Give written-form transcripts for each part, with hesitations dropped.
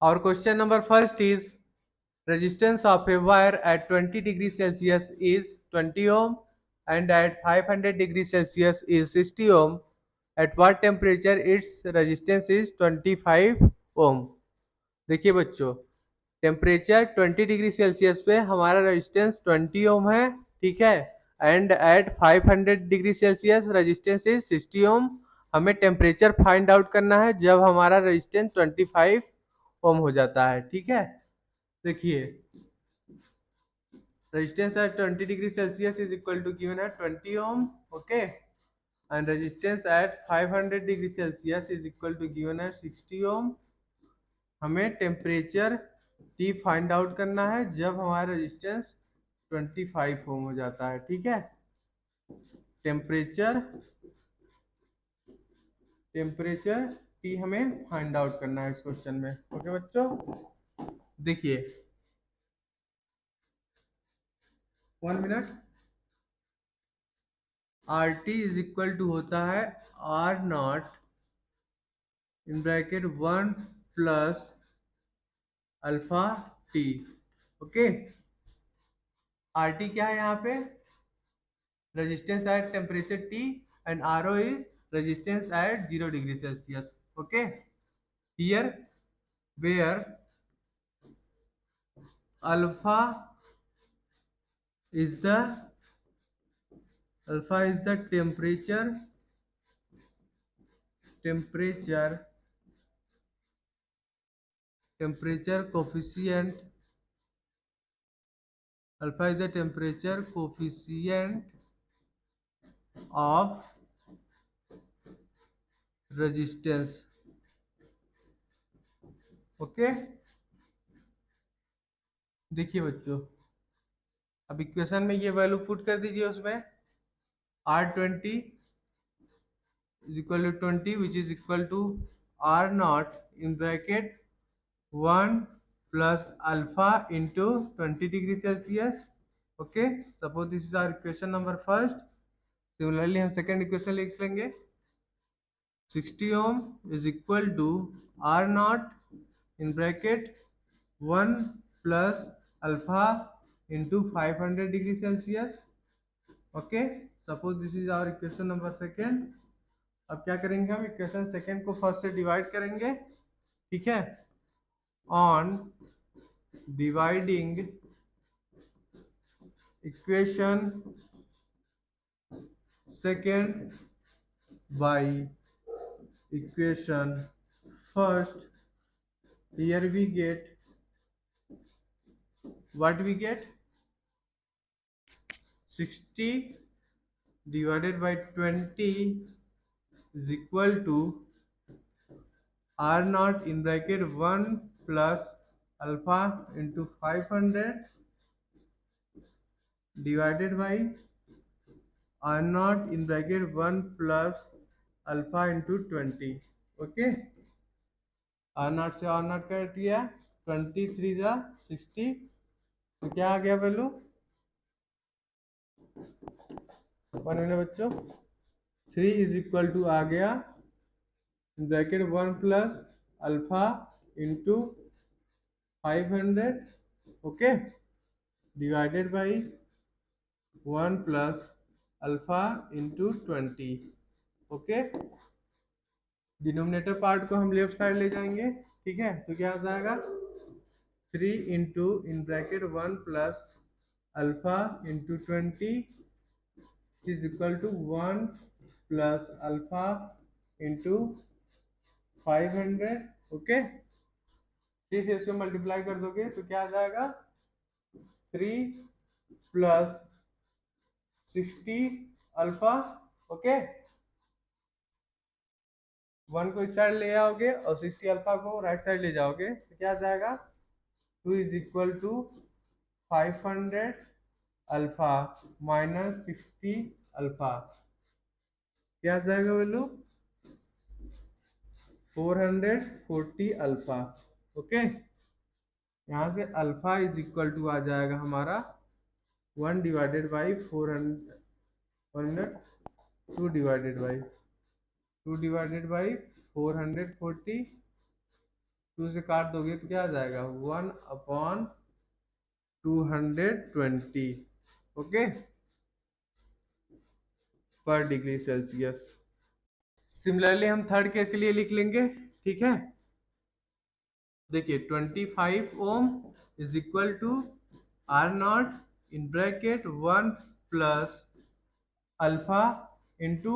Our question number first is resistance of a wire at 20 degrees Celsius is 20 ohm and at 500 degrees Celsius is 60 ohm. At what temperature its resistance is 25 ohm? देखिए बच्चों, temperature 20 degree Celsius पे हमारा resistance 20 ओम है, ठीक है। And at 500 degree Celsius resistance is 60 ohm. हमें temperature find out करना है जब हमारा रेजिस्टेंस 25 ओम हो जाता है, ठीक है। देखिए, resistance at 20 degree Celsius is equal to given है 20 ohm, okay. And resistance at 500 degree Celsius is equal to given है 60 ओम। हमें टेम्परेचर टी फाइंड आउट करना है जब हमारा रेजिस्टेंस 25 ओम हो जाता है, ठीक है। टेम्परेचर टेम्परेचर टी हमें फाइंड आउट करना है इस क्वेश्चन में, ओके बच्चों। देखिए, 1 मिनट। R T is equal to होता है R not in bracket 1 plus alpha T, okay. R T क्या है यहाँ पे? resistance at temperature T, and RO is resistance at 0 degree Celsius. Okay. Here where alpha is the temperature coefficient. Alpha is the temperature coefficient of resistance. Okay. देखिए बच्चों, अब equation में ये value put कर दीजिए उसमें। R20 is equal to 20, which is equal to R naught in bracket 1 plus alpha into 20 degree Celsius. Okay, suppose this is our equation number first. Similarly हम second equation लिख लेंगे। 60 ohm is equal to R naught in bracket 1 plus alpha into 500 degree Celsius. Okay, suppose this is our equation number second. अब क्या करेंगे, हम equation second को first से divide करेंगे, ठीक है। On dividing equation second by equation first, here we get what we get 60 divided by 20 is equal to R naught in bracket 1 plus alpha into 500 divided by R naught in bracket 1 plus alpha into 20, okay. R not से R not कर दिया, 23 जा 60, तो क्या आ गया value? 1 minute बच्चों। 3 is equal to आ गया bracket 1 plus alpha into 500, okay, divided by 1 plus alpha into 20, okay. Denominator part को हम लेफ्ट साइड ले जाएंगे, ठीक है। तो क्या आ जाएगा 3 into in bracket 1 plus alpha into 20 is equal to 1 plus alpha into 500, okay. 3 से इसको मल्टीप्लाई कर दोगे तो क्या आ जाएगा 3 प्लस 60 अल्फा, ओके। 1 को इस साइड ले आओगे और 60 अल्फा को राइट साइड ले जाओगे तो क्या आ जाएगा 2 is equal to 500 alpha minus 60 alpha, क्या आ जाएगा वैल्यू 440 अल्फा, ओके। यहाँ से अल्फा इज इक्वल टू आ जाएगा हमारा 1 divided by 400, 1 minute, 2 divided by 440 2 से काट दोगे तो क्या आ जाएगा 1/220, okay, per degree Celsius. Similarly हम थर्ड केस के लिए लिख लेंगे, ठीक है। देखिए 25 ohm is equal to R not in bracket 1 plus alpha into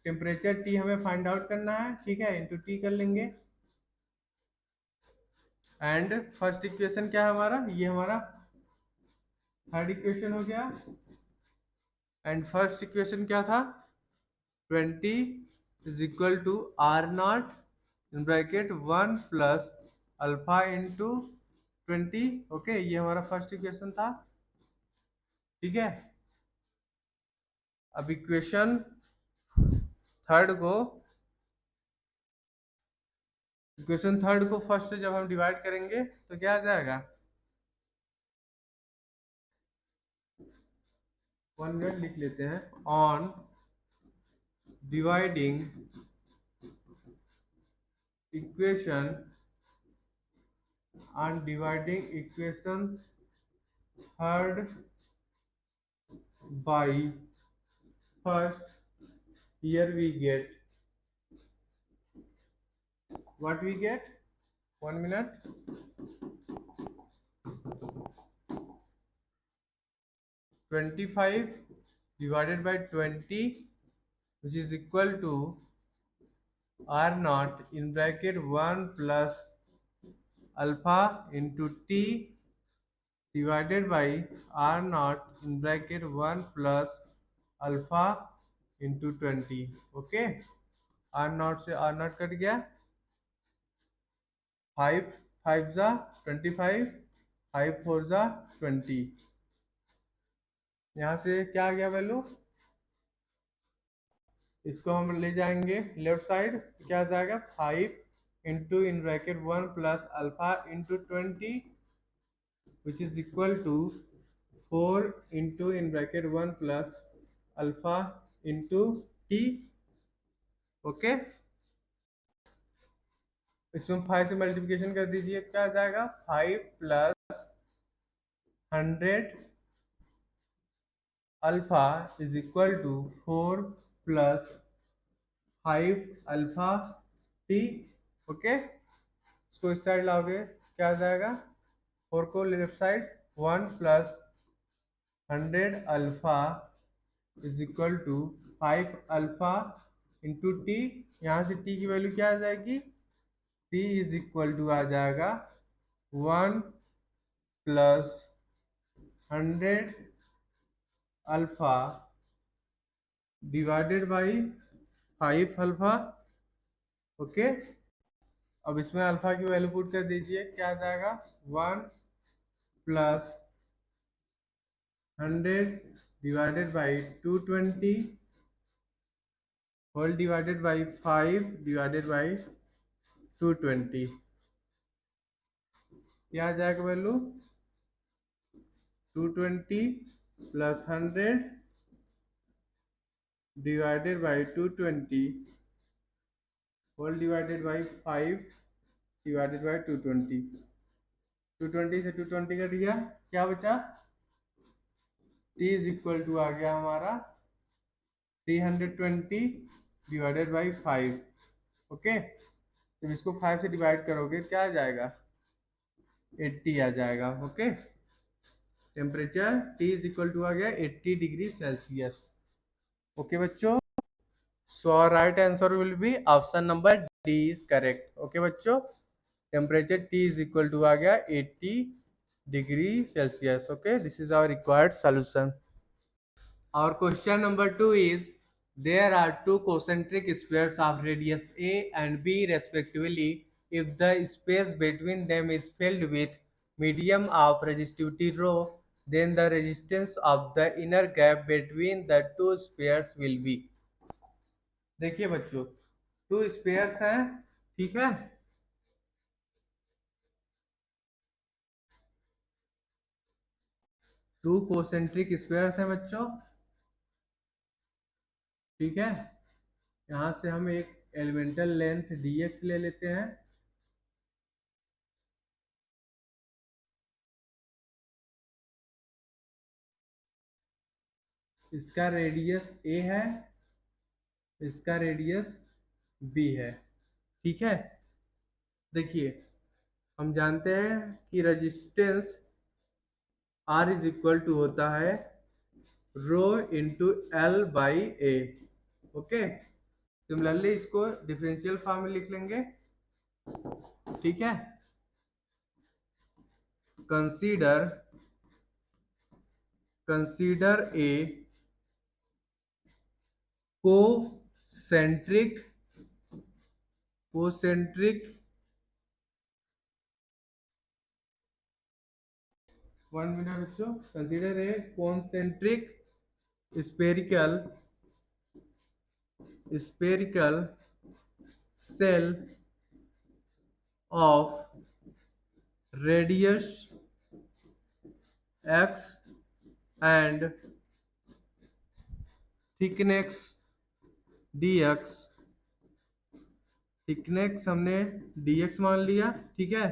temperature T हमें फाइंड आउट करना है, ठीक है, इंटू टी कर लेंगे। एंड फर्स्ट इक्वेशन क्या है हमारा, ये हमारा थर्ड इक्वेशन हो गया। एंड फर्स्ट इक्वेशन क्या था, 20 is equal to R not in bracket 1 plus alpha into 20, okay, ये हमारा फर्स्ट इक्वेशन था, ठीक है। अब इक्वेशन थर्ड को फर्स्ट से जब हम डिवाइड करेंगे तो क्या आ जाएगा, 1 मिनट लिख लेते हैं, on dividing equation third by first, here we get what we get, 1 minute, 25 divided by 20 which is equal to r naught in bracket 1 plus alpha into t divided by r naught in bracket 1 plus alpha into 20, okay, r naught से r naught cut गया, 5 5 जा 25, 5 4 जा 20, यहाँ से क्या आ गया value, इसको हम ले जाएंगे लेफ्ट साइड, क्या आ जाएगा 5 into in bracket 1 plus alpha into 20 which is equal to 4 into in bracket 1 plus alpha into T, okay. इसमें 5 से मल्टीप्लिकेशन कर दीजिए, क्या आ जाएगा 5 plus 100 alpha is equal to 4 plus 5 alpha T, okay. इसको इस साइड लाओगे क्या आ जाएगा, 4 को left side 1 plus 100 alpha is equal to 5 alpha into T, यहाँ से टी की वैल्यू क्या आ जाएगी, टी इज इक्वल टू आ जाएगा 1 plus 100 alpha divided by 5 alpha, okay. अब इसमें अल्फा की वैल्यू पुट कर दीजिए, क्या आ जाएगा 1 plus 100 divided by 220 whole divided by 5 divided by 220, क्या आ जाएगा value 220 plus 100 divided by 220 whole divided by 5 divided by 220, 220 से 220 कट गया, क्या बचा, t इज इक्वल टू आ गया हमारा 320 डिवाइडेड बाई 5, ओके। जब इसको 5 से डिवाइड करोगे क्या आ जाएगा 80 आ जाएगा, okay. Temperature T is equal to आ गया 80 डिग्री सेल्सियस, ओके बच्चों। So right answer will be option number D is correct, okay बच्चों। Temperature T is equal to आ गया 80 degree Celsius, okay. This is our required solution. Our question number 2 is, there are two concentric spheres of radius A and B respectively. If the space between them is filled with medium of resistivity rho, then the resistance of the inner gap between the two spheres will be. देखिए बच्चों, to spheres हैं, ठीक है, to concentric spheres हैं बच्चों, ठीक है। यहाँ से हम एक एलिमेंटल लेंथ dx ले लेते हैं, इसका रेडियस ए है, इसका रेडियस बी है। ठीक है, देखिए हम जानते हैं कि resistance R is equal to होता है rho into L by A. Okay, similarly इसको डिफरेंशियल फॉर्म में लिख लेंगे। ठीक है, कंसीडर ए कोसेंट्रिक 1 मिनट बच्चों, consider a concentric spherical cell of radius x and thickness dx। Thickness हमने dx मान लिया। ठीक है,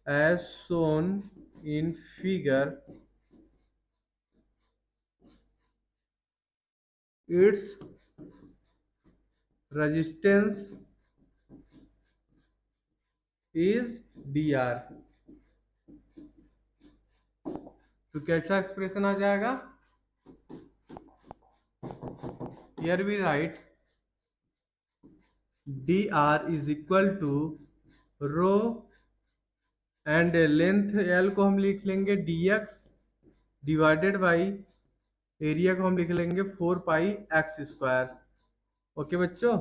as shown in figure its resistance is dr। तो कैसा एक्सप्रेशन आ जाएगा? Here we write dr is equal to rho and length L को हम लिख लेंगे dx डिवाइडेड बाई एरिया को हम लिख लेंगे 4 पाई एक्स स्क्वायर। ओके बच्चों,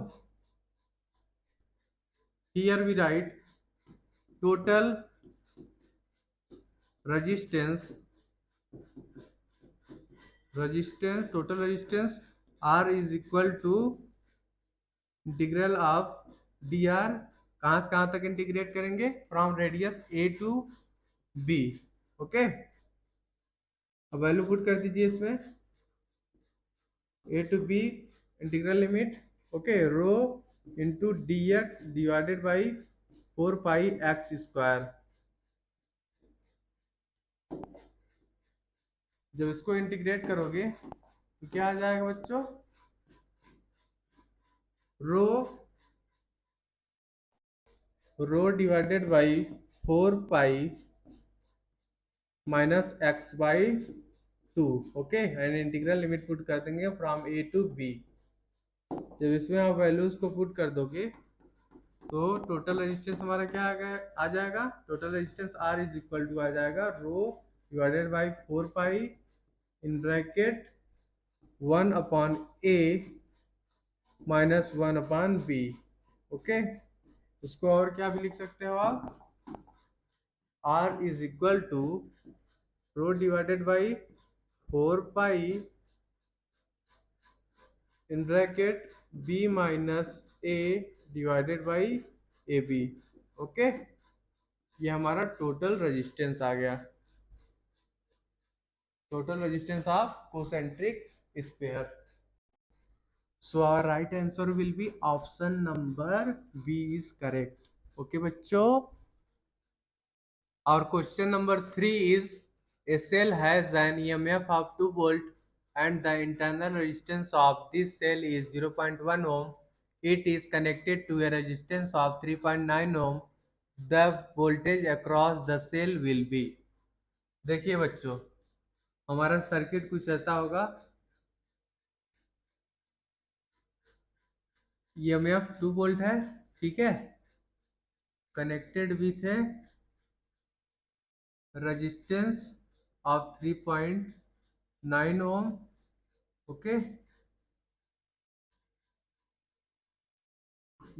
here we right total resistance R is equal to integral of dr। कहाँ से कहाँ तक इंटीग्रेट करेंगे? From radius a to b। ओके, अब वैल्यू पुट कर दीजिए इसमें, a to b integral limit. Okay, rho into dx divided by 4 pi X square. जब इसको इंटीग्रेट करोगे तो क्या आ जाएगा बच्चों? Rho divided by 4 pi minus x by 2। Okay, and integral limit put कर देंगे फ्रॉम ए टू बी। जब इसमें आप वैल्यूज को पुट कर दोगे तो टोटल रेजिस्टेंस हमारा क्या आ जाएगा? Total resistance R is equal to आ जाएगा rho divided by 4 pi in bracket 1 upon A minus 1 upon B. Okay, उसको और क्या भी लिख सकते हो आप? R is equal to rho divided by 4 pi in bracket b minus a divided by A B. Okay, ये हमारा टोटल रेजिस्टेंस आ गया, total resistance of concentric sphere. So our right answer will be option number B is correct. Okay बच्चों, our question number 3 is a cell has an EMF of 2 volt and the internal resistance of this cell is 0.1 ohm. It is connected to a resistance of 3.9 ohm. The voltage across the cell will be। देखिए बच्चों, हमारा circuit कुछ ऐसा होगा, EMF 2 volt है। ठीक है, connected with है रेजिस्टेंस ऑफ 3.9 ओम। ओके,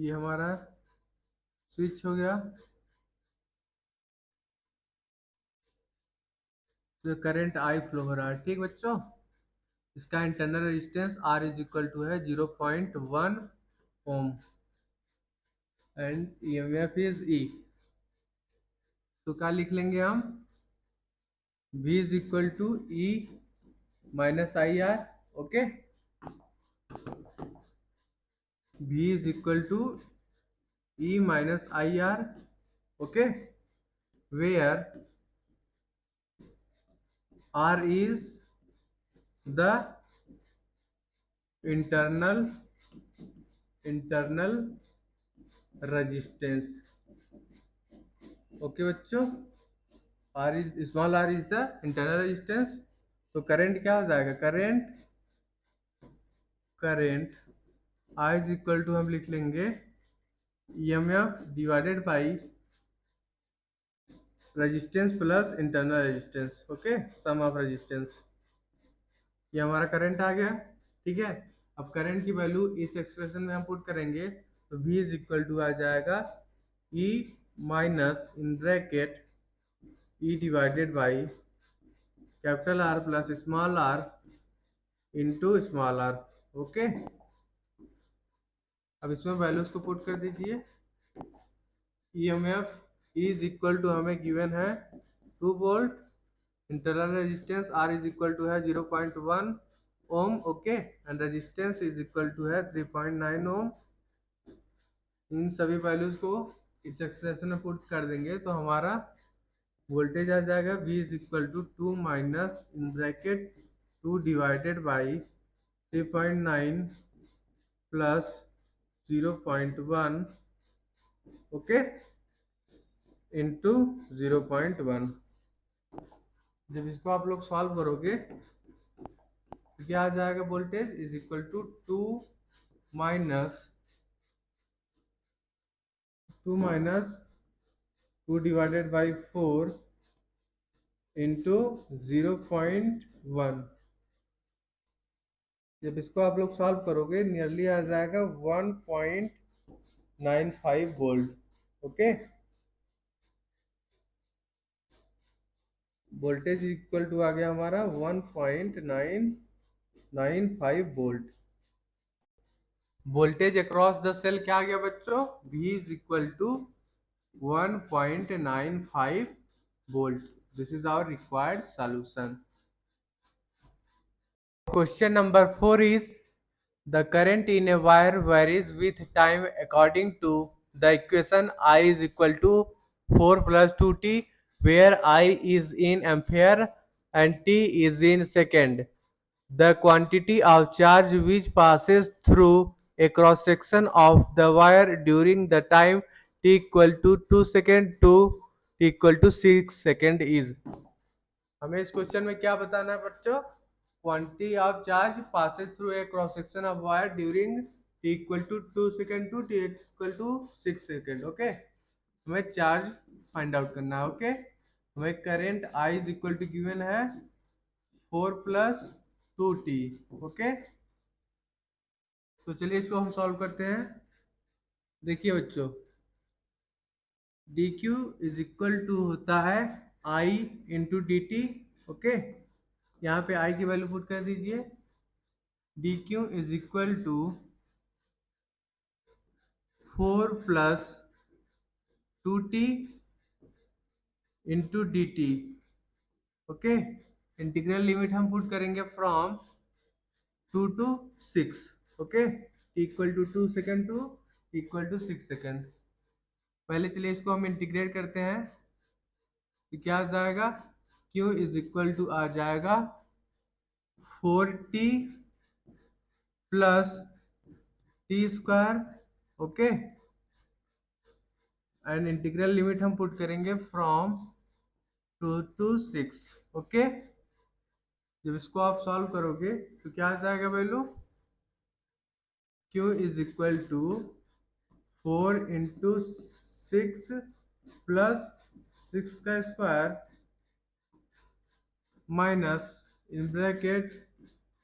ये हमारा स्विच हो गया, तो करंट आई फ्लो हो रहा है। ठीक बच्चों, इसका internal resistance R is equal to है 0.1 ohm and EMF is E। तो क्या लिख लेंगे हम? V is equal to E minus I R. Okay, V is equal to E minus I R. Okay, where R is the internal resistance. Okay बच्चों, small R is the internal resistance. तो current क्या हो जाएगा, current I is equal to हम लिख लेंगे EMF divided by resistance plus internal resistance. Okay, sum of resistance. ये हमारा करंट आ गया. ठीक है, अब करंट की वैल्यू इस एक्सप्रेशन में हम पुट करेंगे तो V इज इक्वल टू आ जाएगा E minus in bracket E divided by capital R plus small r into small r. Okay, अब इसमें वैल्यूज को पुट कर दीजिए. EMF इज इक्वल टू हमें गिवन है 2 volt. Internal resistance R is equal to है 0.1 ohm. Okay, and resistance is equal to है 3.9 ओम. इन सभी वैल्यूज को इस एक्सप्रेशन में पुट कर देंगे तो हमारा वोल्टेज आ जाएगा V is equal to 2 minus in bracket 2 divided by 3.9 plus 0.1. Okay, into 0.1. जब इसको आप लोग सॉल्व करोगे तो क्या आ जाएगा, voltage is equal to 2 minus 2 divided by 4 into 0.1. जब इसको आप लोग सॉल्व करोगे नियरली आ जाएगा 1.95 volt. Okay, voltage equal to आ गया हमारा 1.995 volt. Voltage across the cell क्या आ गया बच्चों, V is equal to 1.95 volt. This is our required solution. Question number 4 is the current in a wire varies with time according to the equation I is equal to 4 plus 2t, where I is in ampere and t is in second. The quantity of charge which passes through a cross section of the wire during the time t equal to 2 second to t equal to 6 second is. हमें इस question में क्या बताना है बच्चों, quantity of charge passes through a cross section of wire during t equal to 2 second to t equal to 6 second. Okay, हमें charge find out करना है. ओके, हमें current I is equal to given है 4 plus 2t. Okay, तो चलिए इसको हम solve करते हैं. देखिए बच्चों, dq इज इक्वल टू होता है I इंटू dt. ओके, यहाँ पे I की वैल्यू पुट कर दीजिए. dq is equal to 4 plus 2t into dt. Okay, integral limit हम पुट करेंगे from 2 to 6. Okay, t equal to 2 second to equal to 6 second. पहले चलिए इसको हम इंटीग्रेट करते हैं तो क्या आ जाएगा, q इज इक्वल टू आ जाएगा 4t plus t square. Okay, and integral limit हम पुट करेंगे फ्रॉम 2 to 6. ओके, जब इसको आप सॉल्व करोगे तो क्या आ जाएगा value, q is equal to 4 into 6 plus 6 का square minus in bracket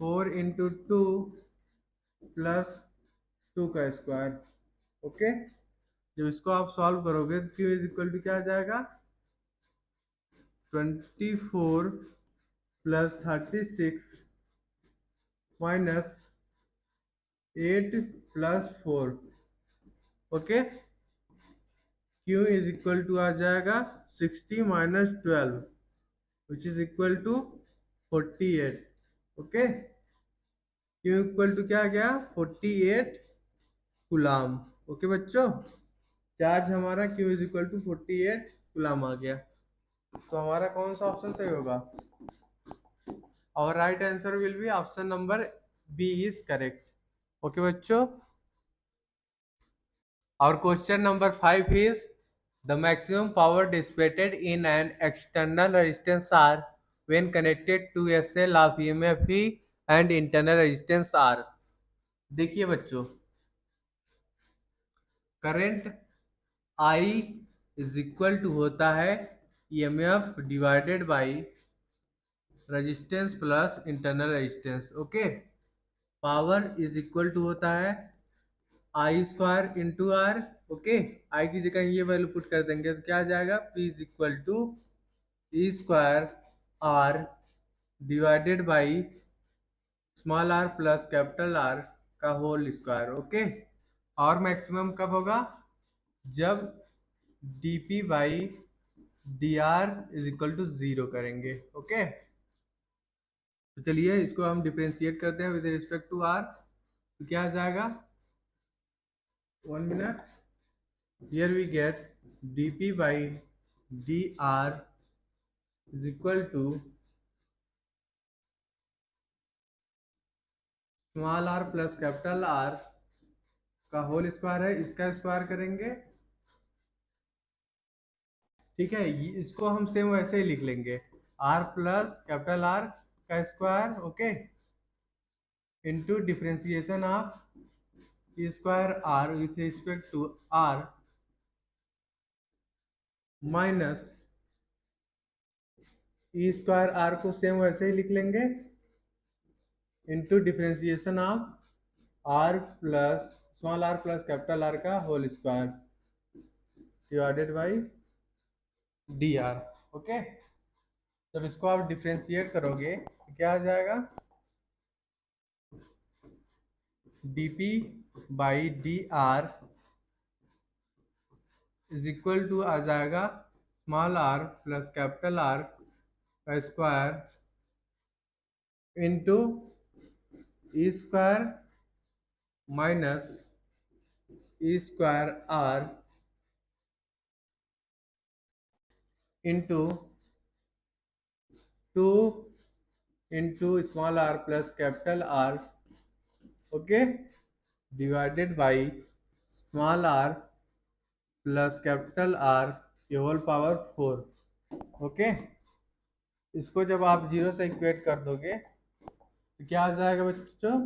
4 into 2 plus 2 का स्क्वायर. ओके, जब इसको आप सॉल्व करोगे तो q इज इक्वल टू क्या आ जाएगा, 24 plus 36 minus 8 plus 4. Okay, q is equal to आ जाएगा 60 minus 12 which is equal to 48. Okay, q equal to क्या आ गया, 48 कूलाम. ओके बच्चों, चार्ज हमारा q is equal to 48 coulomb आ गया. तो हमारा कौन सा ऑप्शन सही होगा, Our right answer will be option number B is correct. Okay, बच्चों. Our question number 5 is the maximum power dissipated in an external resistance R when connected to a cell of EMF E and internal resistance R. देखिए बच्चों, current I is equal to होता है EMF divided by resistance plus internal resistance. Okay, power is equal to होता है I square into R. Okay, I की जगह ये value put कर देंगे तो क्या आ जाएगा, P is equal to E square R divided by small R plus capital R का होल स्क्वायर. ओके, और मैक्सिमम कब होगा, जब D P by D R is equal to 0 करेंगे. ओके, तो चलिए इसको हम डिफ्रेंशिएट करते हैं विद रिस्पेक्ट टू आर. तो क्या आ जाएगा, 1 minute. Here we get dp by dr is equal to small r plus capital R का होल स्क्वायर है, इसका स्क्वायर करेंगे. ठीक है, इसको हम सेम वैसे ही लिख लेंगे, r प्लस कैपिटल R का square. Okay, into differentiation of E square r with respect to r minus E square R को सेम वैसे ही लिख लेंगे into differentiation of R plus small R plus capital R का whole square divided by D R. Okay, जब इसको आप differentiate करोगे तो क्या आ जाएगा, D P by D R is equal to आ जाएगा small R plus capital R का square into E square minus E square R into 2 into small R plus capital R. Okay, divided by small R plus capital R की whole power 4. Okay, इसको जब आप 0 से equate कर दोगे तो क्या आ जाएगा बच्चों,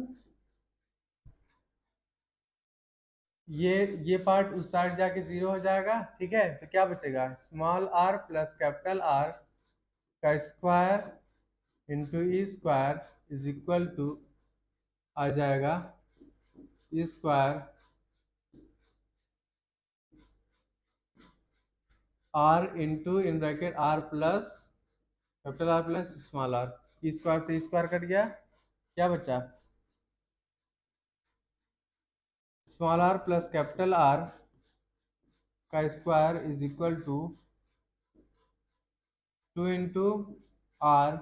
ये पार्ट उस साइड जाके 0 हो जाएगा. ठीक है, तो क्या बचेगा, small R plus capital R का square into E square is equal to आ जाएगा E square R into in bracket R plus capital R plus small R. E square से स्क्वायर कट गया, क्या बचा, small R plus capital R का square is equal to 2 into R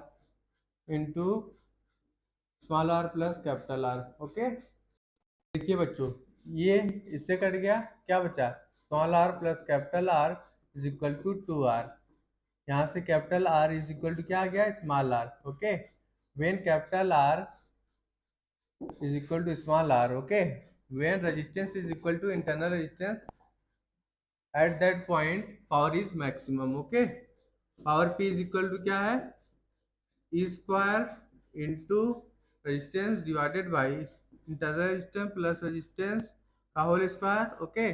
into small R plus capital R. Okay, देखिए बच्चों, ये इससे cut गया, क्या बचा, small R plus capital R is equal to 2r. यहाँ से capital R is equal to क्या आ गया, small are. Okay, when capital R is equal to small are. Okay, when resistance is equal to internal resistance at that point power is maximum. Okay, power P is equal to क्या है, E square into resistance divided by internal resistance plus resistance का whole square. Okay,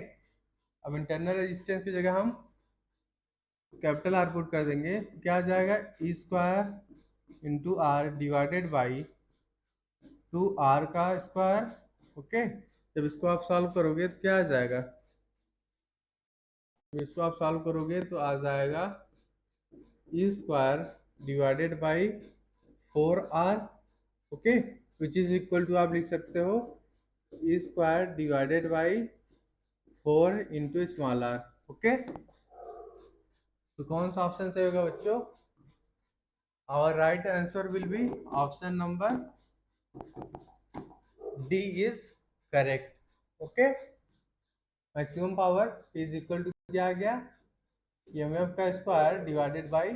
अब internal resistance की जगह हम capital R put कर देंगे तो क्या आ जाएगा, E square into R divided by 2r का स्क्वायर. ओके, जब इसको आप सॉल्व करोगे तो क्या आ जाएगा, इसको आप सॉल्व करोगे तो आ जाएगा E square divided by 4r. Okay, which is equal to आप लिख सकते हो E square divided by 4 into small are. Okay, तो कौन सा ऑप्शन सही होगा बच्चों, our right answer will be option number D is correct. Okay, maximum power is equal to क्या आ गया, EMF का square divided by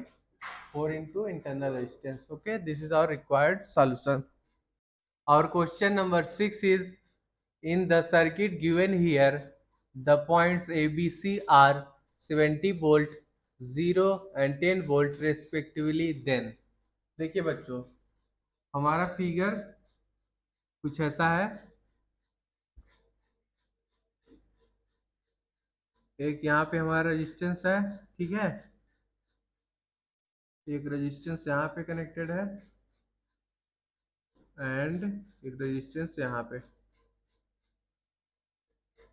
4 into internal resistance. Okay, this is our required solution. Our question number 6 is, in the circuit given here, the points A, B, C are 70 volt, 0 and 10 volt respectively. Then देखिए बच्चों, हमारा figure कुछ ऐसा है। एक यहाँ पे हमारा रेजिस्टेंस है, ठीक है, एक रेजिस्टेंस यहाँ पे कनेक्टेड है एंड एक रेजिस्टेंस यहाँ पे।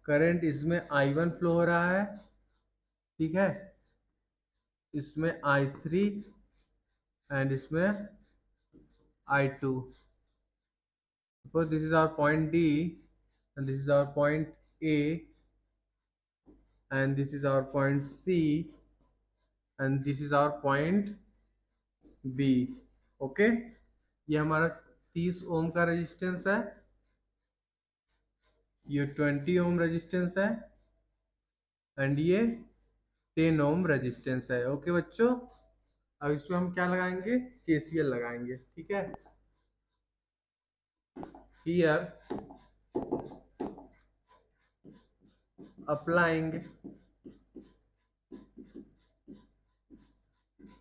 करंट इसमें I1 फ्लो हो रहा है, ठीक है, इसमें I3 एंड इसमें I2. Suppose this is our point D and this is our point A and this is our point C and this is our point B. Okay, ये हमारा 30 ओम का रेजिस्टेंस है, ये 20 ओम रेजिस्टेंस है and ये 10 ohm resistance है। Okay बच्चों, अब इसमें हम क्या लगाएंगे, केसीएल लगाएंगे, ठीक है। Here applying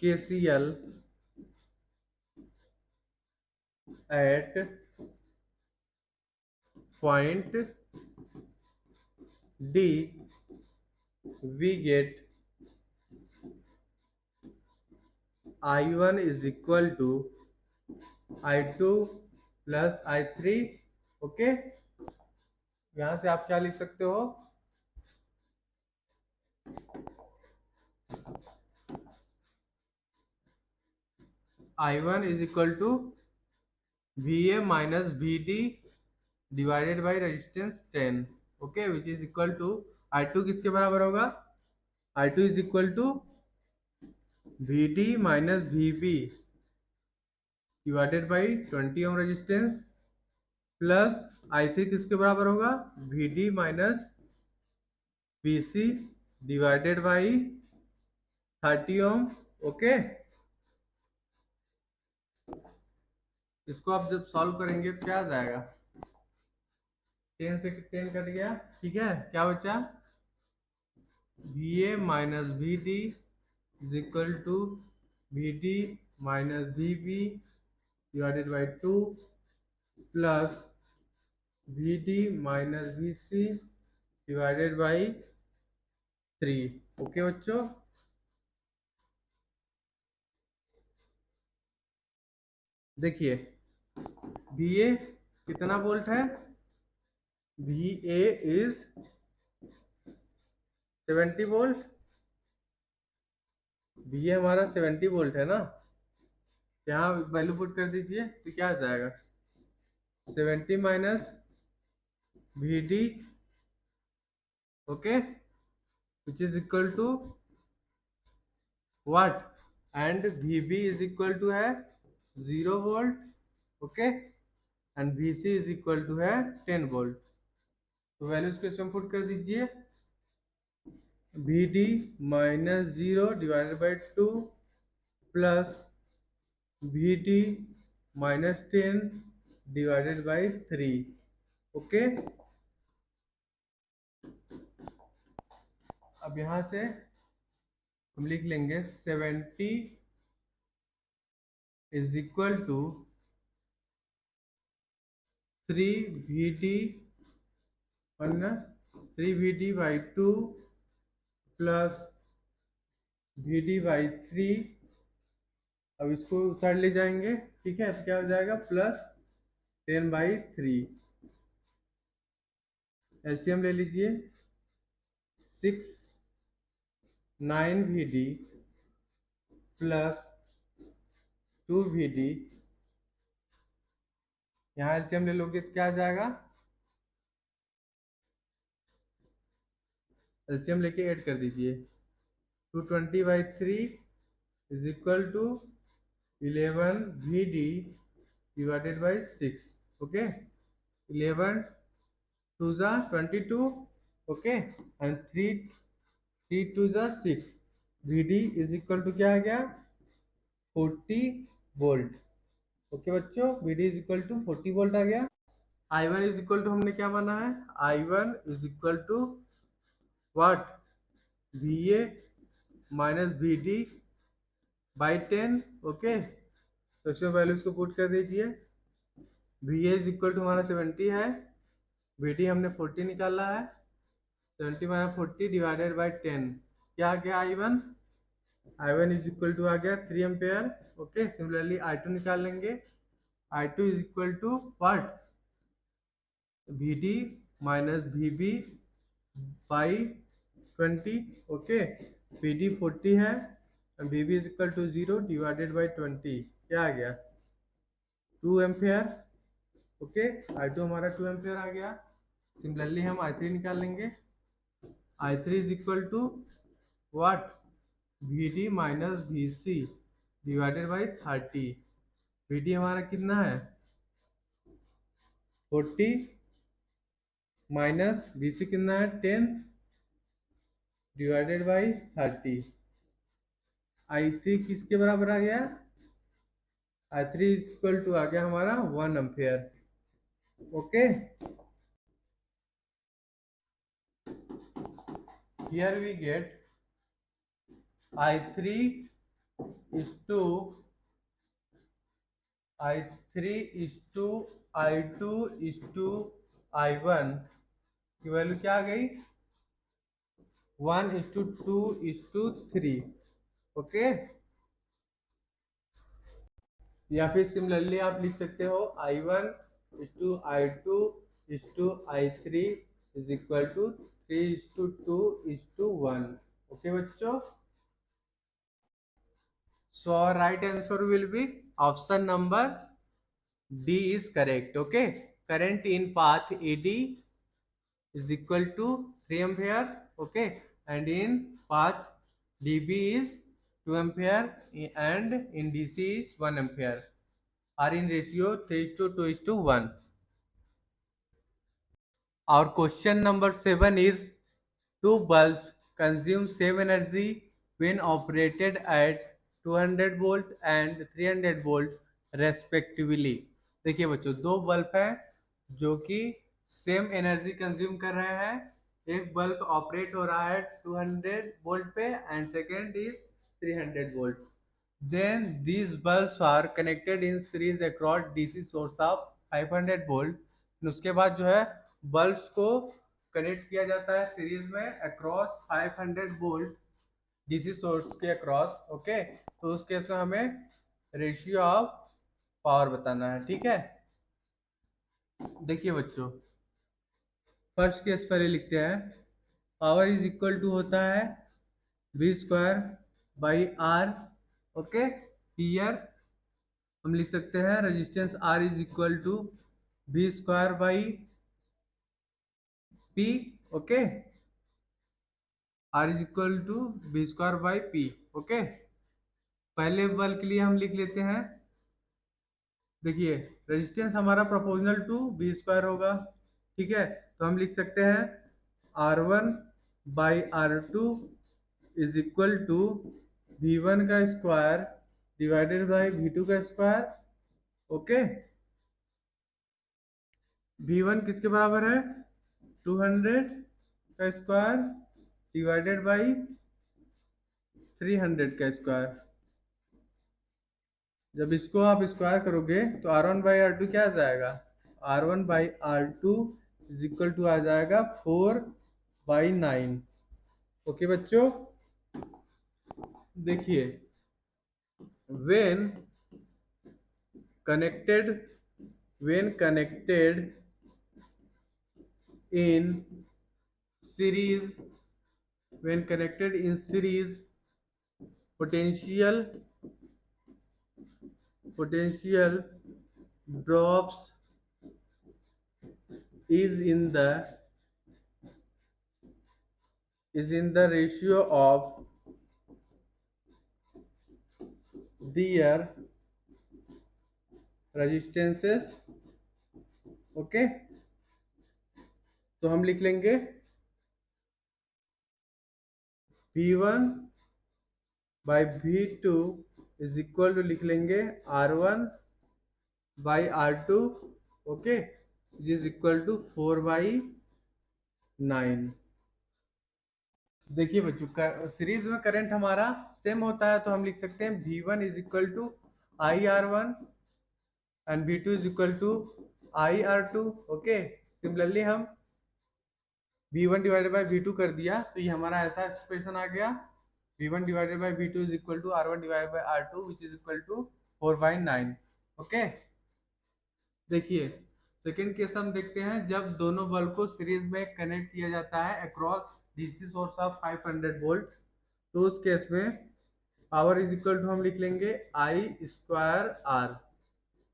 KCL at point D, we get I1 is equal to I2 plus I3. Okay, यहां से आप क्या लिख सकते हो, I1 is equal to VA minus VD divided by resistance 10. Okay, which is equal to I2 किसके बराबर होगा, I2 is equal to VD minus VB divided by 20 ohm resistance plus I3 किसके बराबर होगा, VD minus VC divided by 30 ohm. Okay, इसको आप जब solve करेंगे तो क्या आ जाएगा, 10 से 10 कट गया, ठीक है, क्या बचा, VA minus VD is equal to VD minus VB divided by 2 plus VD minus VC divided by 3। Okay बच्चों, देखिए VA कितना वोल्ट है, VA इज 70 वोल्ट, VA हमारा 70 वोल्ट है ना, यहाँ वैल्यू पुट कर दीजिए तो क्या आ जाएगा, 70 minus VD, okay, which is equal to what, and VB is equal to है 0 volt, okay, and VC is equal to है 10 वोल्ट। तो वैल्यूज को इसमें पुट कर दीजिए, VD minus 0 divided by 2 plus VD minus 10 divided by 3। Okay, अब यहाँ से हम लिख लेंगे 70 is equal to 3VD 3VD by 2 plus VD by 3। अब इसको साइड ले जाएंगे, ठीक है, तो क्या हो जाएगा, प्लस 10/3। एलसीएम ले लीजिए, 6 9VD प्लस 2VD, यहाँ एलसीएम ले लोगे तो क्या आ जाएगा, एलसीएम लेके ऐड कर दीजिए, 220/3 is equal to 11VD divided by 6। Okay, 11 2 जा 22, ओके, एंड 3 2 जा 6, VD इज इक्वल टू क्या आ गया, 40 वोल्ट। ओके बच्चों, VD is equal to 40 volt आ गया। I1 इज इक्वल टू हमने क्या माना है, I1 is equal to what, VA minus VD by 10। Okay, तो इसमें वैल्यूज को पुट कर दीजिए। VA इज इक्वल टू हमारा 70 है, VD हमने 40 निकाला है, 70 माइनस 40 डिवाइडेड बाई 10, क्या आ गया I1 इज इक्वल टू आ गया 3 एम्पेयर। ओके, सिमिलरली I2 निकाल लेंगे, I2 is equal to what, VD minus VB by 20। Okay, VD 40 है, VB is equal to 0 divided by 20, क्या आ गया 2 एम्पेयर। ओके, I2 हमारा 2 एम्पेयर आ गया। सिमिलरली हम I3 निकाल लेंगे, I3 is equal to what, VD minus VC divided by 30। VD हमारा कितना है 40 माइनस VC कितना है 10 डिवाइडेड बाई 30। I3 किसके बराबर आ गया, I3 इज इक्वल टू आ गया हमारा 1 ampere. Okay, here we get I3 is to I3 is to I2 is to I1 की वैल्यू क्या आ गई, 1:2:3। ओके, या फिर सिमिलरली आप लिख सकते हो I1:I2:I3 is equal to 3:2:1। Okay बच्चों, so our right answer will be option number D is correct. Okay, current in path AD is equal to 3 ampere. Okay, and in path DB is 2 ampere and in DC is 1 ampere, are in ratio 3:2:1. Our question number 7 is, two bulbs consume same energy when operated at 200 volt and 300 volt respectively. देखिए बच्चों, दो bulb हैं जो कि same energy consume कर रहे हैं। एक बल्ब ऑपरेट हो रहा है 200 वोल्ट पे and second is 300 volt. Then these bulbs are connected in series across DC source of 500 volt. उसके बाद जो है बल्ब्स को कनेक्ट किया जाता है सीरीज में अक्रॉस 500 वोल्ट डीसी सोर्स के अक्रॉस। ओके, तो उस केस में हमें रेशियो ऑफ पावर बताना है। ठीक है, देखिए बच्चों, फर्स्ट केस पहले लिखते हैं। पावर इज इक्वल टू होता है V² by R। Okay, here हम लिख सकते हैं resistance R is equal to V² by P। Okay, R is equal to V² by P। Okay, पहले बल के लिए हम लिख लेते हैं। देखिए, रेजिस्टेंस हमारा प्रोपोर्शनल टू V² होगा। ठीक है, तो हम लिख सकते हैं R1 by R2 is equal to V1 का स्क्वायर डिवाइडेड बाई V2 का स्क्वायर। ओके, V1 किसके बराबर है 200 का स्क्वायर डिवाइडेड बाई 300 का स्क्वायर। जब इसको आप स्क्वायर करोगे तो R1 बाई R2 क्या आ जाएगा, R1 by R2 is equal to आ जाएगा 4/9। ओके बच्चों, देखिए, when connected in series, when connected in series, potential drops is in the ratio of their resistances। Okay, तो हम लिख लेंगे V1 by V2 is equal to लिख लेंगे R1 by R2, okay, is equal to 4/9। देखिए बच्चों, series में current हमारा सेम होता है तो हम लिख सकते हैं V1 is equal to IR1 and V2 is equal to IR2, okay. Similarly हम V1 डिवाइडेड बाई V2 कर दिया तो ये हमारा ऐसा एक्सप्रेशन आ गया, V1 divided by V2 is equal to R1 divided by R2 which is equal to 4/9, okay. देखिए सेकेंड केस हम देखते हैं, जब दोनों बल्ब को सीरीज में कनेक्ट किया जाता है across DC source of 500 volt, तो उस केस में पावर इज इक्वल टू हम लिख लेंगे I²R,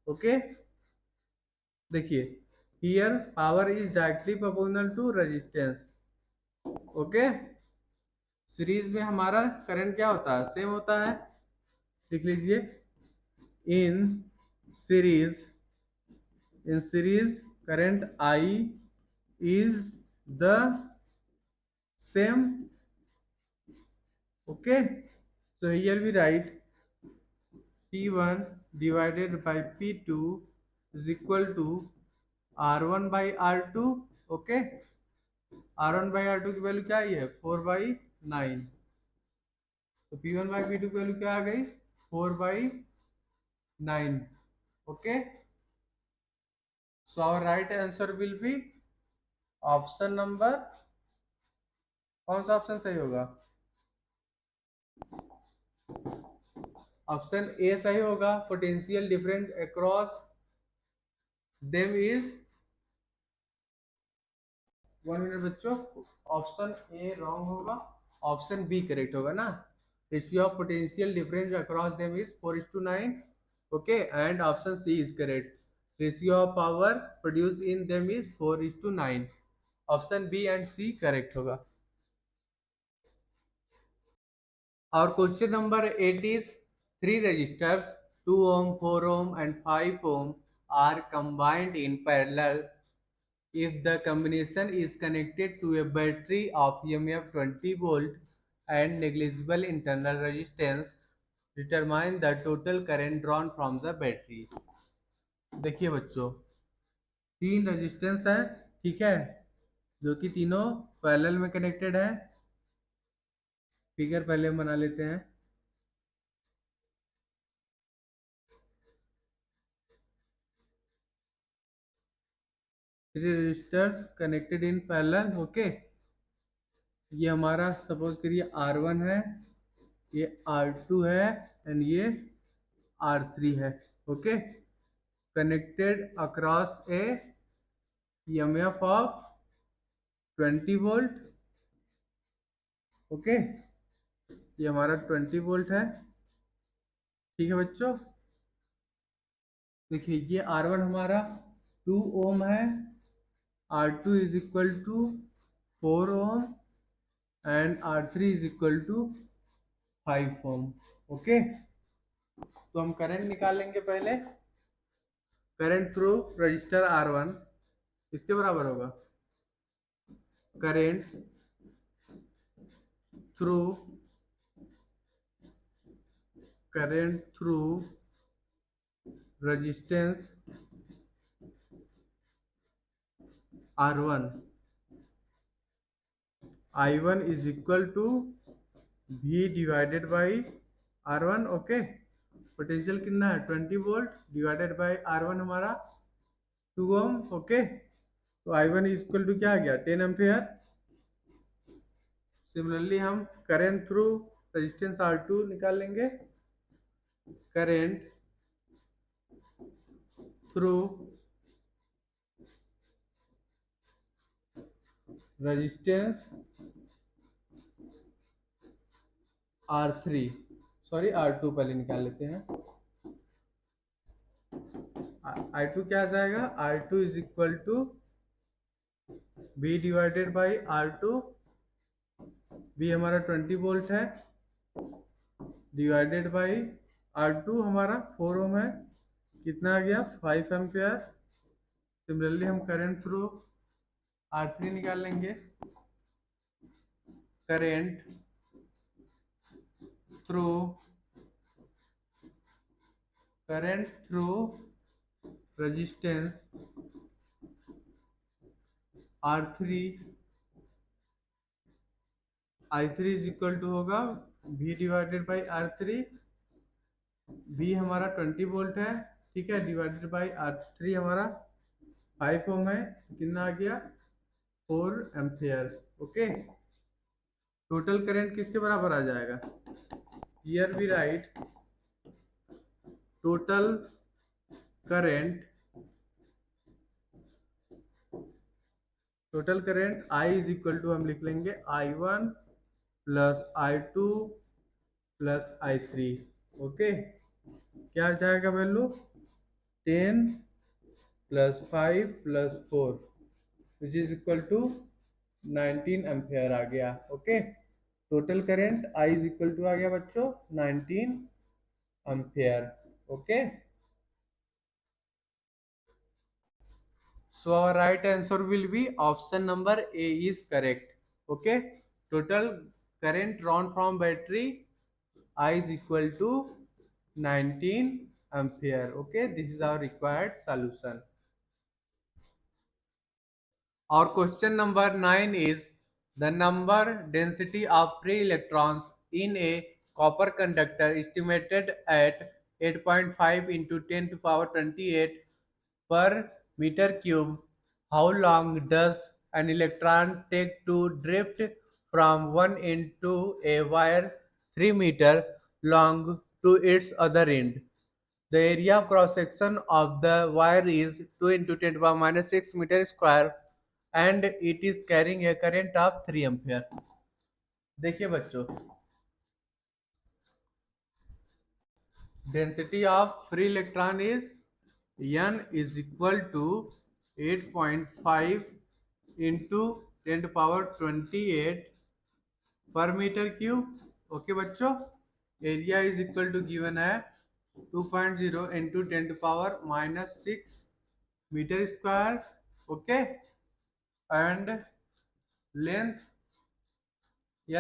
ओके। देखिए here power is directly proportional to resistance, okay. Series में हमारा करंट क्या होता है, सेम होता है, लिख लीजिए in series current I is the same, okay. So here we write P1 divided by P2 is equal to R1 by R2, okay। R1 by R2 की वैल्यू क्या आई है 4/9, तो P1 by P2 की value क्या आ गई 4/9, okay। So our right answer will be option number, कौन सा ऑप्शन सही होगा, ऑप्शन ए सही होगा, potential difference across them is 1 minute बच्चों, ऑप्शन ए रॉन्ग होगा, ऑप्शन बी करेक्ट होगा ना। Ratio of potential difference across them is 4:9, okay, and option C is correct, ratio of power produce in them is 4:9, option B and C correct होगा। और question number 8 is 3 resistors 2 ohm, 4 ohm and 5 ohm are combined in parallel if the combination is connected to a battery of EMF 20 volt and negligible internal resistance. Determine the total current drawn from the battery. देखिए बच्चों, 3 resistance है, ठीक है, जो कि तीनों parallel में connected है। फिगर पहले हम बना लेते हैं। 3 resistors connected in parallel, okay. ये हमारा सपोज करिए R1 है, ये R2 है एंड ये R3 है, okay. Connected across A EMF of 20 volt, okay. ये हमारा 20 वोल्ट है, ठीक है बच्चों। देखिए ये R1 हमारा 2 ओम है, R2 is equal to 4 ohm and R3 is equal to 5 ohm, okay. तो हम करंट निकालेंगे पहले, करंट थ्रू रजिस्टर R1 इसके बराबर होगा current through resistance R1, I1 is equal to V divided by R1, okay. Potential कितना है 20 volt divided by R1 हमारा 2 ओम, ओके। तो I1 इज इक्वल टू क्या आ गया 10 एम्पियर। सिमिलरली हम करंट थ्रू रेजिस्टेंस R2 निकाल लेंगे, current through resistance R3, sorry R2 पहले निकाल लेते हैं। I2 क्या आ जाएगा, I2 is equal to V divided by R2, V हमारा 20 वोल्ट है डिवाइडेड बाई R2 हमारा 4 ओम है, कितना आ गया 5 एम्पियर। सिमिलरली हम करंट थ्रू R3 निकाल लेंगे, current through current through resistance R3, I3 is equal to होगा V divided by R3। V हमारा 20 वोल्ट है, ठीक है, डिवाइडेड बाई R3 हमारा 5 ओम है, कितना आ गया 4 एम्पियर। ओके, टोटल करंट किसके बराबर आ जाएगा? Here we right total current, total current I is equal to हम लिख लेंगे I1 plus I2 plus I3। Okay, क्या आ जाएगा value? 10 plus 5 plus 4 which is equal to 19 ampere आ गया। Okay, total current I is equal to आ गया बच्चों 19 ampere. Okay, so our right answer will be option number A is correct. Okay, total current drawn from battery I is equal to 19 ampere. Okay, this is our required solution. Our question number 9 is the number density of free electrons in a copper conductor estimated at 8.5 into 10 to power 28 per meter cube. How long does an electron take to drift from one end to a wire 3 meter long to its other end? The area of cross section of the wire is 2 into 10 to the power minus 6 meter square and it is carrying a current of 3 ampere. देखिए बच्चों, density of free electron is N is equal to 8.5 into 10 to power 28 per meter cube. Okay बच्चों, area is equal to given है 2.0 into 10 to power minus 6 meter square. Okay, and length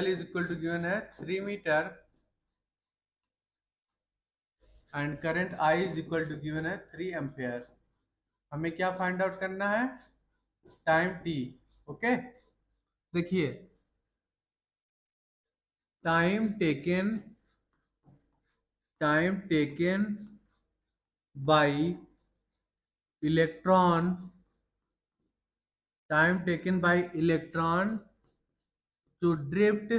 L is equal to given है 3 meter and current I is equal to given है 3 ampere. हमें क्या find out करना है? Time t। Okay, देखिए time taken by electron, time taken by electron to drift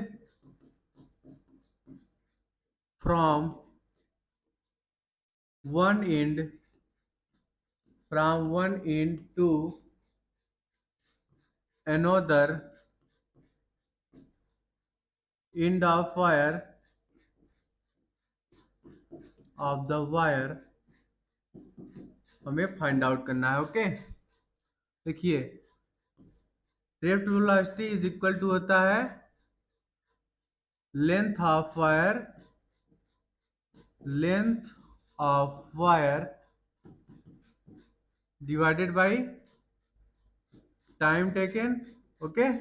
from one end to another end of the wire हमें find out करना है। Okay, देखिए drift velocity is equal to होता है length of wire divided by time taken. Okay,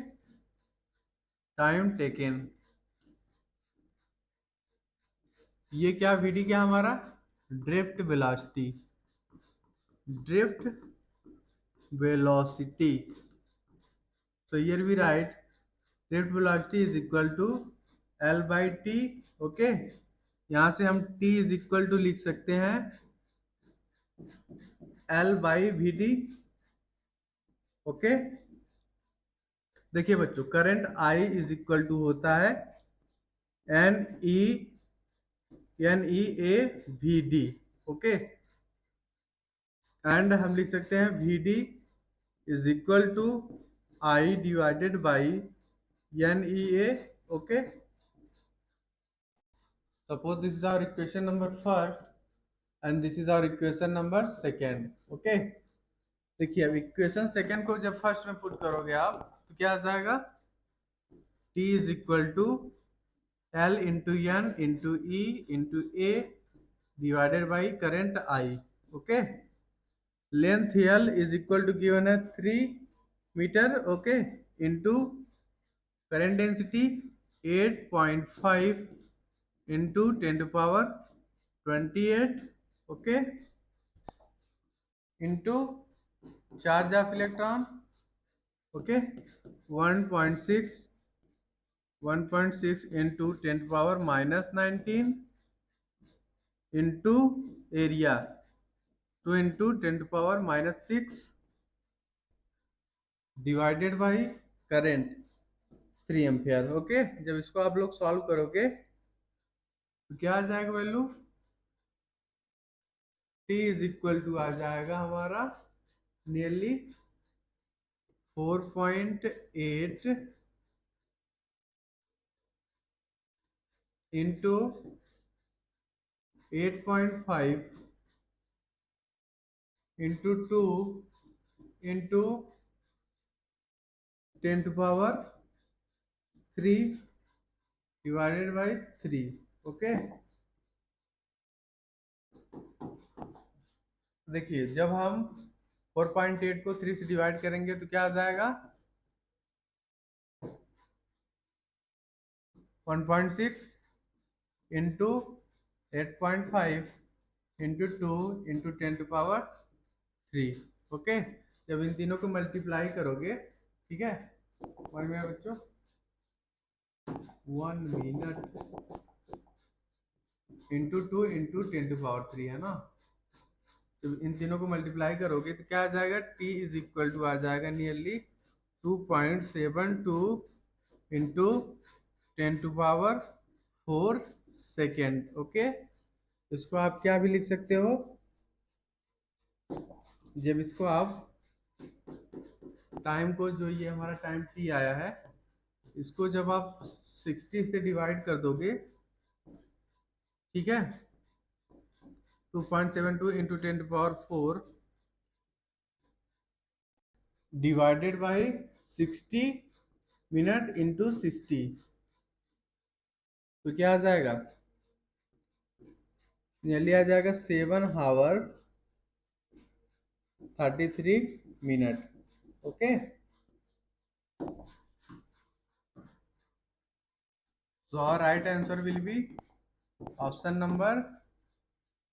time taken, ये क्या VD क्या हमारा drift velocity, drift velocity. So here we write drift velocity is equal to L by T। Okay, यहाँ से हम T is equal to लिख सकते हैं L by Vd। ओके, देखिए बच्चों current I is equal to होता है NEA VD। ओके, एंड हम लिख सकते हैं VD is equal to I divided by NEA। Okay, suppose this is our equation number first and this is our equation number second। Okay, देखिए अब equation second को जब फर्स्ट में put करोगे आप तो क्या आ जाएगा? T is equal to L into N into E into A divided by current I। Okay, length L is equal to given है 3 meter. Okay, into current density 8.5 into 10 to power 28 okay, into charge of electron, okay, 1.6 into 10⁻⁻19 into area 2 into 10⁻⁻6 divided by current 3 ampere. Okay, जब इसको आप लोग solve करोगे तो क्या आ जाएगा value, T is equal to आ जाएगा हमारा nearly 4.8 into 8.5 into 2 into 10⁻³ divided by 3। Okay, देखिए जब हम 4.8 को 3 से डिवाइड करेंगे तो क्या आ जाएगा, 1.6 इंटू 8.5 इंटू 2 इंटू 10⁻³ ओके, जब इन तीनों को मल्टीप्लाई करोगे, ठीक है, 1 मिनट बच्चों, 1 मिनट इंटू 2 इंटू 10⁻³ है ना, जब इन तीनों को मल्टीप्लाई करोगे तो क्या आ जाएगा, T इज इक्वल टू आ जाएगा नियरली 2.72 इंटू 10⁻⁴ सेकेंड। ओके, इसको आप क्या भी लिख सकते हो, जब इसको आप टाइम को, जो ये हमारा टाइम T आया है, इसको जब आप 60 से डिवाइड कर दोगे, ठीक है, 2.72 into 10⁻⁴ divided by 60 minute into 60, तो क्या आ जाएगा, नियरली आ जाएगा 7 hour 33 minute. Okay, so our right answer will be option number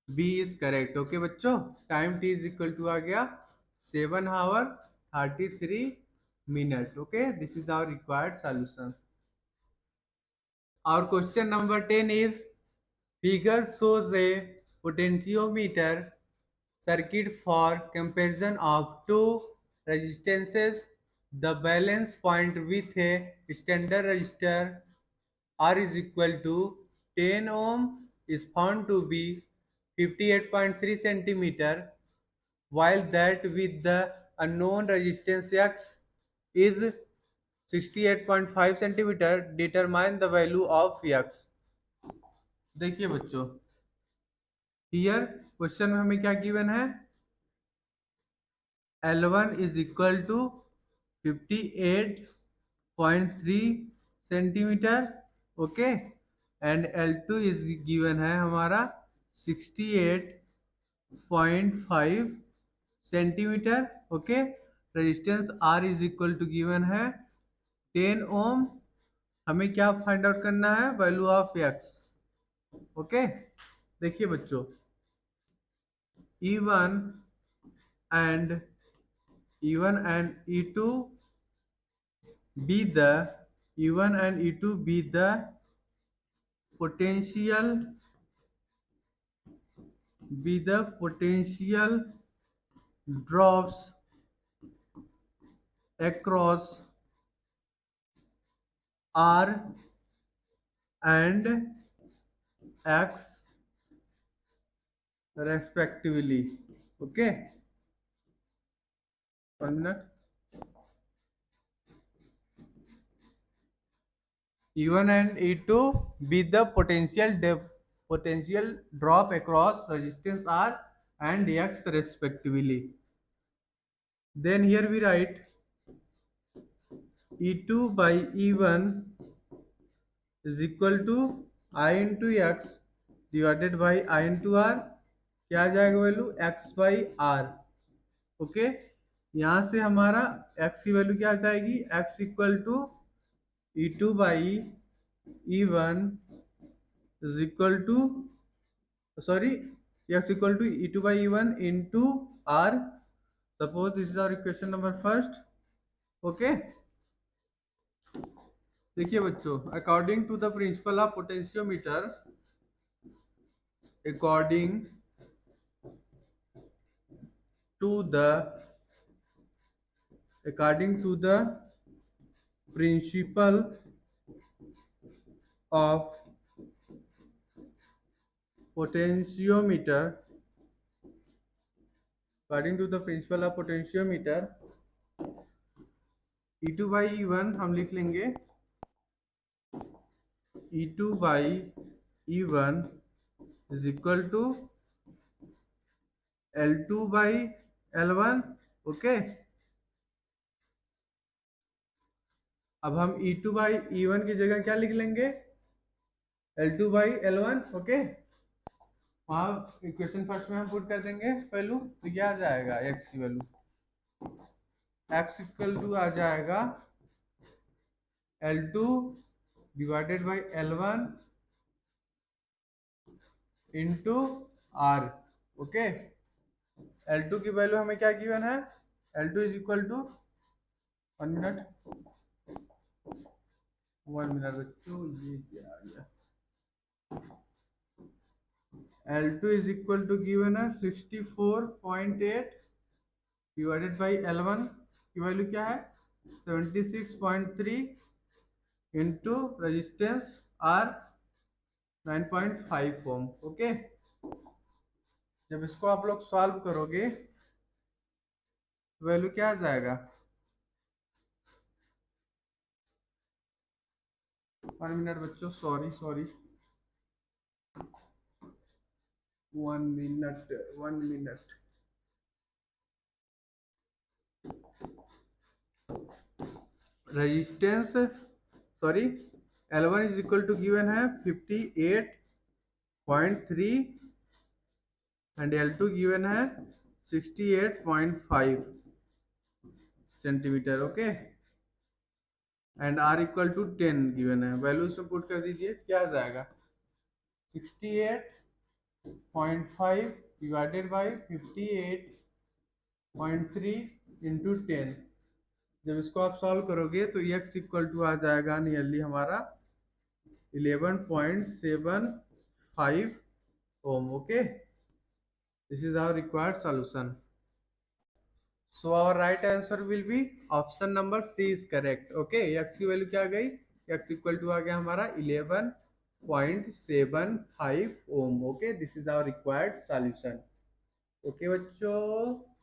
B is correct। Okay बच्चों, time T is equal to आ गया 7 hour 33 minute. Okay, this is our required solution. Our question number 10 is, figure shows a potentiometer circuit for comparison of two resistances. The balance point with a standard resistor R is equal to 10 ohm is found to be 58.3 centimeter, while that with the unknown resistance X is 68.5 centimetre, determine the value of X। देखिए बच्चों, here question में हमें क्या given है, L1 is equal to 58.3 centimeter, okay, and L2 is given है हमारा 68.5 centimeter. Okay, resistance R is equal to given है 10 ओम। हमें क्या फाइंड आउट करना है, वैल्यू ऑफ X। ओके, देखिए बच्चों, E1 and E2 be the E1 and E2 be the potential drops across R and X respectively। okay, 1 minute, E1 and E2 be the potential drop across resistance R and X respectively। Then here we write E2 by E1 is equal to I into X divided by I into R। क्या आ जाएगा value, X by R। Okay, यहाँ से हमारा X की value क्या आ जाएगी, X equal to E2 by E1 is equal to, sorry, x equal to e2 by e1 into r. Suppose this is our equation number first. Okay, देखिए बच्चों, according to the principle of potentiometer, according to the principle of potentiometer, according to the principle of potentiometer, E2 by E1 हम लिख लेंगे E2 by E1 is equal to L2 by L1. Okay, अब हम E2 by E1 की जगह क्या लिख लेंगे, L2 by L1. ओके, वहाँ इक्वेशन फर्स्ट में हम पुट कर देंगे वैल्यू, तो क्या आ जाएगा x की वैल्यू, x इक्वल टू आ जाएगा L2 divided by L1 into R. Okay, L2 की वैल्यू हमें क्या गिवन है, L2 is equal to 1 minute बच्चों, ये क्या आ गया, L2 is equal to given है 64.8 डिवाइडेड बाई L1 की वैल्यू क्या है 76.3 इंटू रेजिस्टेंस R 9.5 ओम. ओके, जब इसको आप लोग सॉल्व करोगे वैल्यू क्या आ जाएगा, 1 मिनट बच्चों, sorry 1 minute. Resistance sorry L1 is equal to given है 58.3 एंड L2 गिवन है 68.5 centimeter. Okay, and R equal to 10 given है, वैल्यू इसमें पुट कर दीजिए, क्या आ जाएगा 68.5 डिवाइडेड बाई 58.3 इंटू 10. जब इसको आप सॉल्व करोगे तो x इक्वल टू आ जाएगा नियरली हमारा 11.75 ohm. Okay, this is our required solution. So our right answer will be option number C is correct. Okay, x की वैल्यू क्या आ गई, x इक्वल टू आ गया हमारा 11.75 ohm. Okay, this is our required solution. Okay बच्चों.